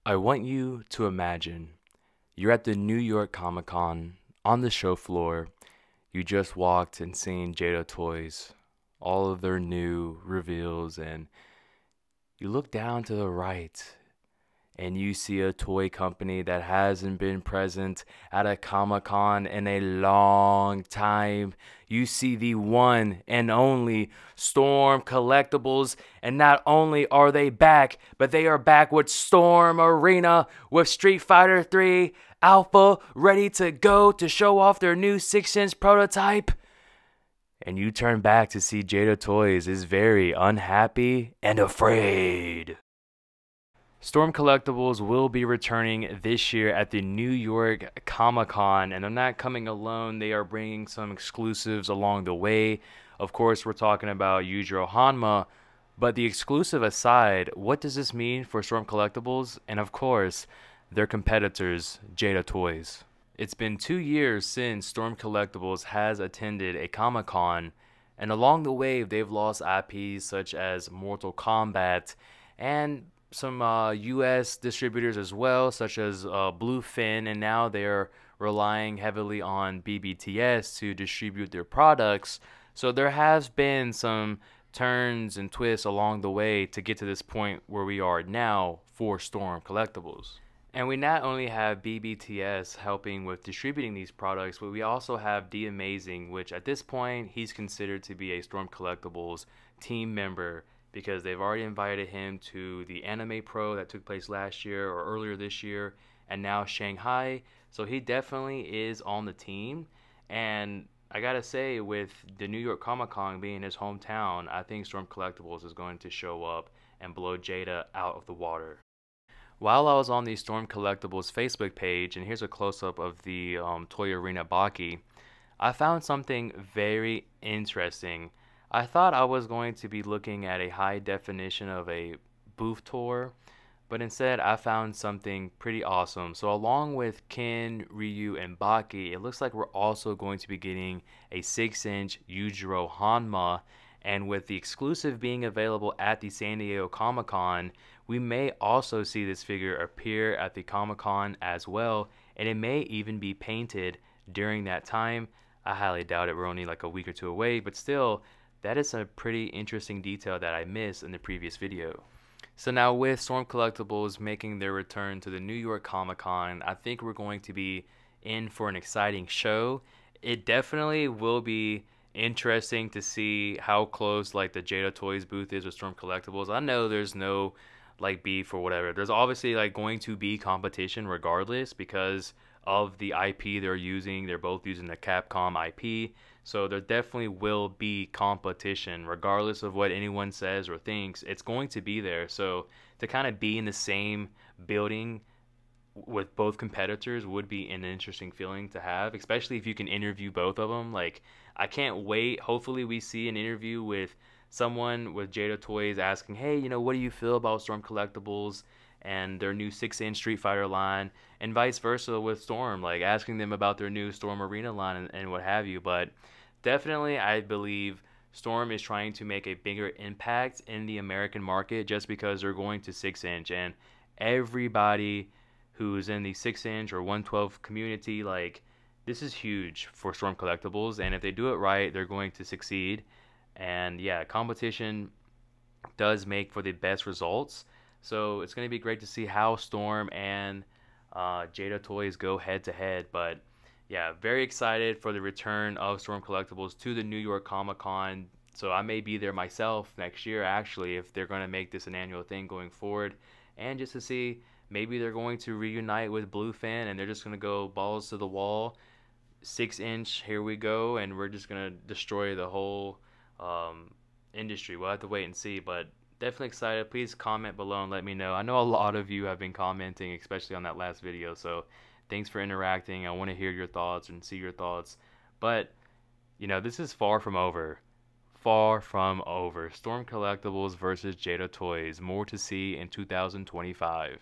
I want you to imagine you're at the New York Comic Con on the show floor. You just walked and seen Jada Toys, all of their new reveals, and you look down to the right and you see a toy company that hasn't been present at a Comic Con in a long time. You see the one and only Storm Collectibles, and not only are they back, but they are back with Storm Arena with Street Fighter 3 Alpha ready to go to show off their new 6-inch prototype. And you turn back to see Jada Toys is very unhappy and afraid. Storm Collectibles will be returning this year at the New York Comic Con, and they're not coming alone. They are bringing some exclusives along the way. Of course, we're talking about Yujiro Hanma, but the exclusive aside, what does this mean for Storm Collectibles? And of course, their competitors, Jada Toys. It's been 2 years since Storm Collectibles has attended a Comic Con, and along the way, they've lost IPs such as Mortal Kombat and some U.S. distributors as well, such as Bluefin, and now they're relying heavily on BBTS to distribute their products. So there has been some turns and twists along the way to get to this point where we are now for Storm Collectibles. And we not only have BBTS helping with distributing these products, but we also have D Amazing, which at this point he's considered to be a Storm Collectibles team member, because they've already invited him to the Anime Pro that took place last year or earlier this year, and now Shanghai. So he definitely is on the team. And I gotta say, with the New York Comic Con being his hometown, I think Storm Collectibles is going to show up and blow Jada out of the water. While I was on the Storm Collectibles Facebook page, and here's a close-up of the Toy Arena Baki, I found something very interesting. I thought I was going to be looking at a high definition of a booth tour, but instead I found something pretty awesome. So along with Ken, Ryu, and Baki, it looks like we're also going to be getting a 6-inch Yujiro Hanma, and with the exclusive being available at the San Diego Comic-Con, we may also see this figure appear at the Comic-Con as well, and it may even be painted during that time. I highly doubt it. We're only like a week or two away, but still, that is a pretty interesting detail that I missed in the previous video. So now with Storm Collectibles making their return to the New York Comic Con, I think we're going to be in for an exciting show. It definitely will be interesting to see how close like the Jada Toys booth is with Storm Collectibles. I know there's no like beef or whatever. There's obviously like going to be competition regardless because of the IP they're using. They're both using the Capcom IP. So there definitely will be competition regardless of what anyone says or thinks. It's going to be there. So to kind of be in the same building with both competitors would be an interesting feeling to have, especially if you can interview both of them. Like, I can't wait. Hopefully we see an interview with someone with Jada Toys asking, hey, what do you feel about Storm Collectibles and their new 6-inch Street Fighter line, and vice versa with Storm, like asking them about their new Storm Arena line and what have you. But definitely I believe Storm is trying to make a bigger impact in the American market just because they're going to 6-inch, and everybody who's in the 6-inch or 112 community, like, this is huge for Storm Collectibles, and if they do it right, they're going to succeed. And yeah, competition does make for the best results. So it's going to be great to see how Storm and Jada Toys go head to head. But yeah, very excited for the return of Storm Collectibles to the New York Comic Con. So I may be there myself next year, actually, if they're going to make this an annual thing going forward. And just to see, maybe they're going to reunite with Bluefin and they're just going to go balls to the wall. 6-inch, here we go, and we're just going to destroy the whole industry. We'll have to wait and see, but definitely excited. Please comment below and let me know. I know a lot of you have been commenting, especially on that last video, so thanks for interacting. I want to hear your thoughts and see your thoughts. But this is far from over. Far from over. Storm Collectibles versus Jada Toys. More to see in 2025.